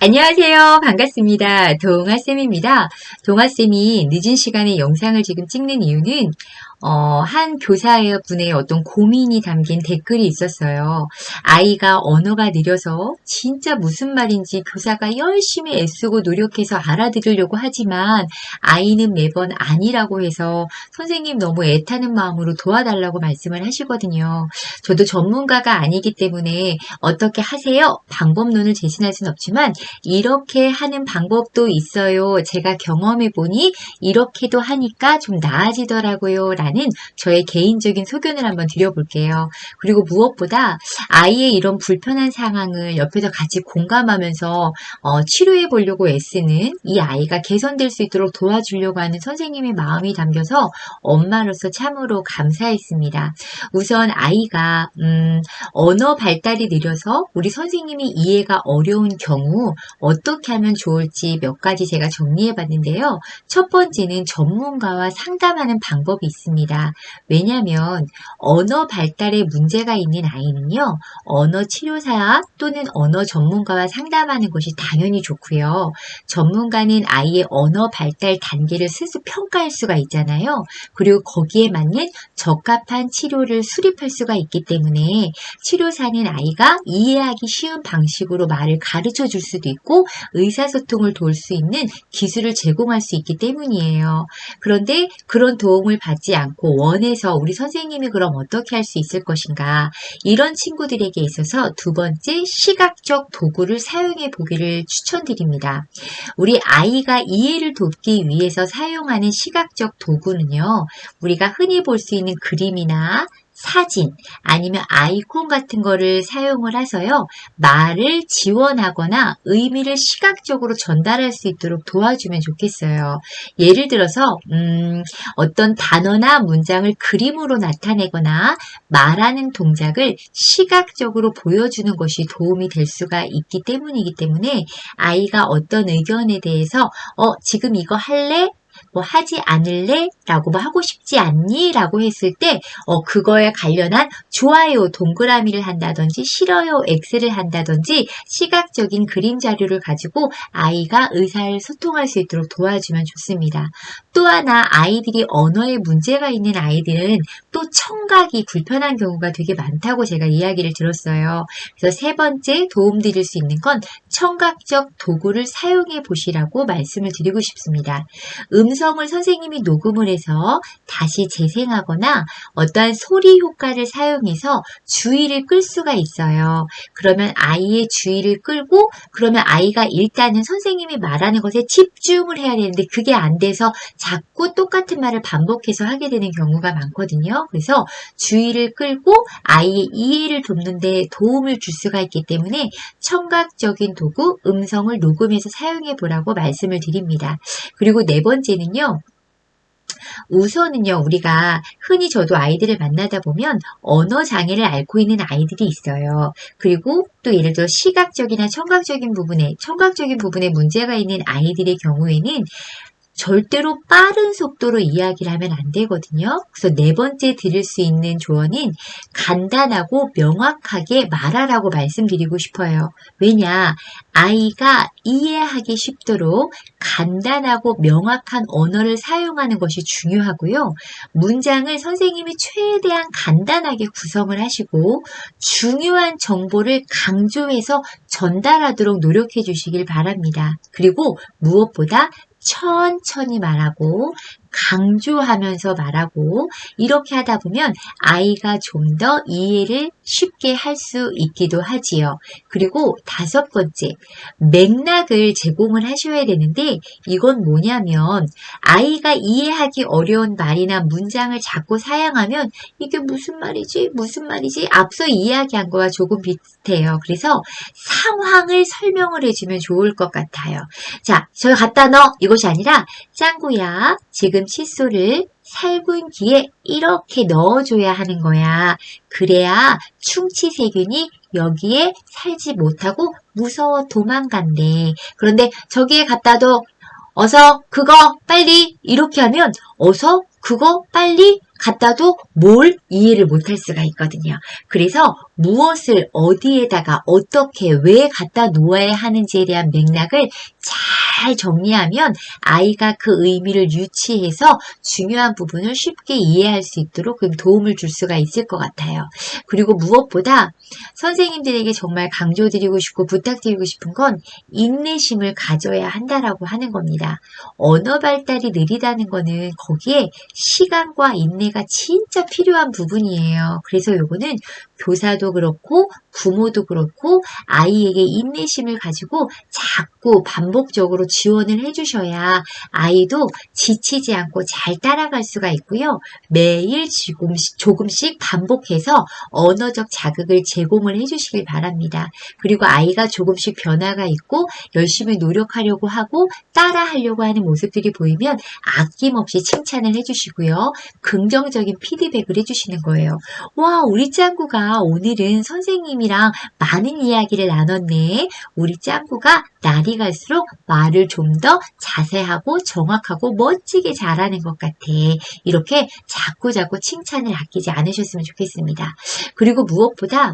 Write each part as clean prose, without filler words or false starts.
안녕하세요. 반갑습니다. 동아쌤입니다. 동아쌤이 늦은 시간에 영상을 지금 찍는 이유는 한 교사분의 어떤 고민이 담긴 댓글이 있었어요. 아이가 언어가 느려서 진짜 무슨 말인지 교사가 열심히 애쓰고 노력해서 알아들으려고 하지만 아이는 매번 아니라고 해서 선생님 너무 애타는 마음으로 도와달라고 말씀을 하시거든요. 저도 전문가가 아니기 때문에 어떻게 하세요? 방법론을 제시할 순 없지만 이렇게 하는 방법도 있어요. 제가 경험해 보니 이렇게도 하니까 좀 나아지더라고요. 라는 저의 개인적인 소견을 한번 드려볼게요. 그리고 무엇보다 아이의 이런 불편한 상황을 옆에서 같이 공감하면서 치료해 보려고 애쓰는 이 아이가 개선될 수 있도록 도와주려고 하는 선생님의 마음이 담겨서 엄마로서 참으로 감사했습니다. 우선 아이가 언어 발달이 느려서 우리 선생님이 이해가 어려운 경우 어떻게 하면 좋을지 몇 가지 제가 정리해 봤는데요. 첫 번째는 전문가와 상담하는 방법이 있습니다. 왜냐하면 언어 발달에 문제가 있는 아이는요. 언어 치료사 또는 언어 전문가와 상담하는 것이 당연히 좋고요. 전문가는 아이의 언어 발달 단계를 스스로 평가할 수가 있잖아요. 그리고 거기에 맞는 적합한 치료를 수립할 수가 있기 때문에 치료사는 아이가 이해하기 쉬운 방식으로 말을 가르쳐 줄 수도 있고 의사소통을 도울 수 있는 기술을 제공할 수 있기 때문이에요. 그런데 그런 도움을 받지 않고 원해서 우리 선생님이 그럼 어떻게 할 수 있을 것인가? 이런 친구들에게 있어서 두 번째 시각적 도구를 사용해 보기를 추천드립니다. 우리 아이가 이해를 돕기 위해서 사용하는 시각적 도구는요. 우리가 흔히 볼 수 있는 그림이나 사진 아니면 아이콘 같은 거를 사용을 해서요. 말을 지원하거나 의미를 시각적으로 전달할 수 있도록 도와주면 좋겠어요. 예를 들어서 어떤 단어나 문장을 그림으로 나타내거나 말하는 동작을 시각적으로 보여주는 것이 도움이 될 수가 있기 때문이기 때문에 아이가 어떤 의견에 대해서 지금 이거 할래? 뭐 하지 않을래? 라고 뭐 하고 싶지 않니? 라고 했을 때 그거에 관련한 좋아요 동그라미를 한다든지 싫어요 X를 한다든지 시각적인 그림 자료를 가지고 아이가 의사를 소통할 수 있도록 도와주면 좋습니다. 또 하나 아이들이 언어에 문제가 있는 아이들은 또 청각이 불편한 경우가 되게 많다고 제가 이야기를 들었어요. 그래서 세 번째 도움드릴 수 있는 건 청각적 도구를 사용해 보시라고 말씀을 드리고 싶습니다. 음성을 선생님이 녹음을 해서 다시 재생하거나 어떠한 소리 효과를 사용해서 주의를 끌 수가 있어요. 그러면 아이의 주의를 끌고 그러면 아이가 일단은 선생님이 말하는 것에 집중을 해야 되는데 그게 안 돼서 자꾸 똑같은 말을 반복해서 하게 되는 경우가 많거든요. 그래서 주의를 끌고 아이의 이해를 돕는 데 도움을 줄 수가 있기 때문에 청각적인 도구, 음성을 녹음해서 사용해 보라고 말씀을 드립니다. 그리고 네 번째는요. 우선은요, 우리가 흔히 저도 아이들을 만나다 보면 언어 장애를 앓고 있는 아이들이 있어요. 그리고 또 예를 들어 시각적이나 청각적인 부분에 문제가 있는 아이들의 경우에는 절대로 빠른 속도로 이야기를 하면 안 되거든요. 그래서 네 번째 드릴 수 있는 조언은 간단하고 명확하게 말하라고 말씀드리고 싶어요. 왜냐? 아이가 이해하기 쉽도록 간단하고 명확한 언어를 사용하는 것이 중요하고요. 문장을 선생님이 최대한 간단하게 구성을 하시고 중요한 정보를 강조해서 전달하도록 노력해 주시길 바랍니다. 그리고 무엇보다 천천히 말하고 강조하면서 말하고 이렇게 하다 보면 아이가 좀 더 이해를 쉽게 할 수 있기도 하지요. 그리고 다섯 번째, 맥락을 제공을 하셔야 되는데 이건 뭐냐면 아이가 이해하기 어려운 말이나 문장을 자꾸 사용하면 이게 무슨 말이지? 무슨 말이지? 앞서 이야기한 거와 조금 비슷해요. 그래서 상황을 설명을 해주면 좋을 것 같아요. 자, 저기 갖다 넣어! 이것이 아니라 짱구야, 지금 칫솔을 살균기에 이렇게 넣어줘야 하는 거야. 그래야 충치세균이 여기에 살지 못하고 무서워 도망간대. 그런데 저기에 갖다 둬. 어서 그거 빨리 이렇게 하면 어서 그거 빨리 갖다도 뭘 이해를 못할 수가 있거든요. 그래서 무엇을 어디에다가 어떻게 왜 갖다 놓아야 하는지에 대한 맥락을 잘 정리하면 아이가 그 의미를 유치해서 중요한 부분을 쉽게 이해할 수 있도록 도움을 줄 수가 있을 것 같아요. 그리고 무엇보다 선생님들에게 정말 강조드리고 싶고 부탁드리고 싶은 건 인내심을 가져야 한다라고 하는 겁니다. 언어 발달이 느리다는 거는 거기에 시간과 인내가 진짜 필요한 부분이에요. 그래서 요거는 교사도 그렇고 부모도 그렇고 아이에게 인내심을 가지고 자꾸 반복적으로 지원을 해주셔야 아이도 지치지 않고 잘 따라갈 수가 있고요. 매일 조금씩 반복해서 언어적 자극을 제공을 해주시길 바랍니다. 그리고 아이가 조금씩 변화가 있고 열심히 노력하려고 하고 따라하려고 하는 모습들이 보이면 아낌없이 칭찬을 해주시고요. 긍정적인 피드백을 해주시는 거예요. 와, 우리 짱구가 오늘은 선생님이랑 많은 이야기를 나눴네. 우리 짱구가 날이 갈수록 말을 좀 더 자세하고 정확하고 멋지게 잘하는 것 같아. 이렇게 자꾸 칭찬을 아끼지 않으셨으면 좋겠습니다. 그리고 무엇보다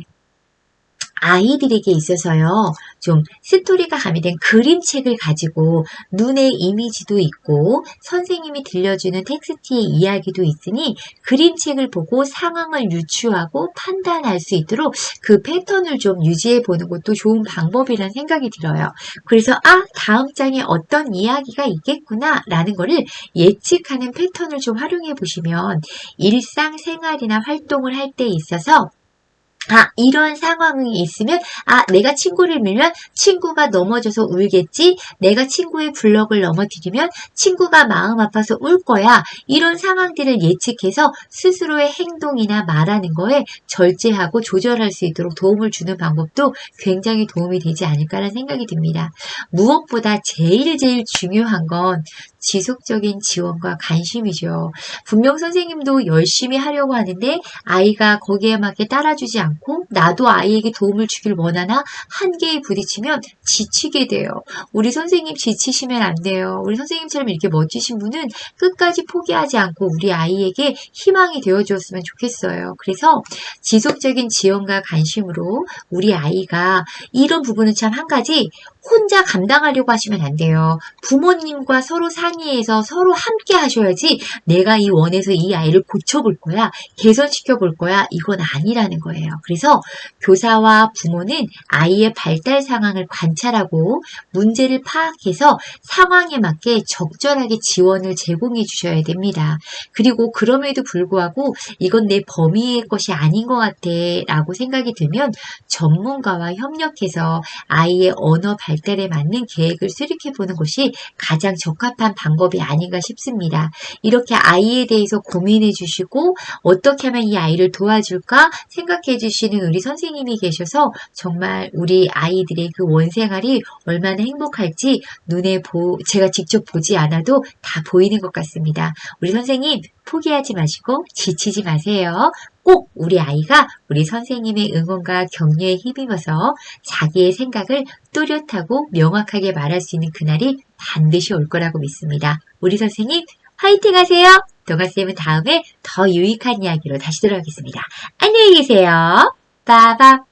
아이들에게 있어서요, 좀 스토리가 가미된 그림책을 가지고 눈에 이미지도 있고 선생님이 들려주는 텍스트의 이야기도 있으니 그림책을 보고 상황을 유추하고 판단할 수 있도록 그 패턴을 좀 유지해 보는 것도 좋은 방법이라는 생각이 들어요. 그래서 다음 장에 어떤 이야기가 있겠구나 라는 거를 예측하는 패턴을 좀 활용해 보시면 일상생활이나 활동을 할 때 있어서 이런 상황이 있으면, 내가 친구를 밀면 친구가 넘어져서 울겠지? 내가 친구의 블럭을 넘어뜨리면 친구가 마음 아파서 울 거야. 이런 상황들을 예측해서 스스로의 행동이나 말하는 거에 절제하고 조절할 수 있도록 도움을 주는 방법도 굉장히 도움이 되지 않을까라는 생각이 듭니다. 무엇보다 제일 중요한 건 지속적인 지원과 관심이죠. 분명 선생님도 열심히 하려고 하는데 아이가 거기에 맞게 따라주지 않고 나도 아이에게 도움을 주길 원하나 한계에 부딪히면 지치게 돼요. 우리 선생님 지치시면 안 돼요. 우리 선생님처럼 이렇게 멋지신 분은 끝까지 포기하지 않고 우리 아이에게 희망이 되어주었으면 좋겠어요. 그래서 지속적인 지원과 관심으로 우리 아이가 이런 부분은 참 한 가지 혼자 감당하려고 하시면 안 돼요. 부모님과 서로 상의해서 서로 함께 하셔야지 내가 이 원에서 이 아이를 고쳐볼 거야, 개선시켜 볼 거야, 이건 아니라는 거예요. 그래서 교사와 부모는 아이의 발달 상황을 관찰하고 문제를 파악해서 상황에 맞게 적절하게 지원을 제공해 주셔야 됩니다. 그리고 그럼에도 불구하고 이건 내 범위의 것이 아닌 것 같아 라고 생각이 들면 전문가와 협력해서 아이의 언어 발달에 맞는 계획을 수립해 보는 것이 가장 적합한 방법이 아닌가 싶습니다. 이렇게 아이에 대해서 고민해 주시고 어떻게 하면 이 아이를 도와줄까 생각해 주시는 우리 선생님이 계셔서 정말 우리 아이들의 그 원생활이 얼마나 행복할지 제가 직접 보지 않아도 다 보이는 것 같습니다. 우리 선생님 포기하지 마시고 지치지 마세요. 꼭 우리 아이가 우리 선생님의 응원과 격려에 힘입어서 자기의 생각을 또렷하고 명확하게 말할 수 있는 그날이 반드시 올 거라고 믿습니다. 우리 선생님 화이팅 하세요. 동아쌤은 다음에 더 유익한 이야기로 다시 돌아오겠습니다. 안녕히 계세요. 빠밤.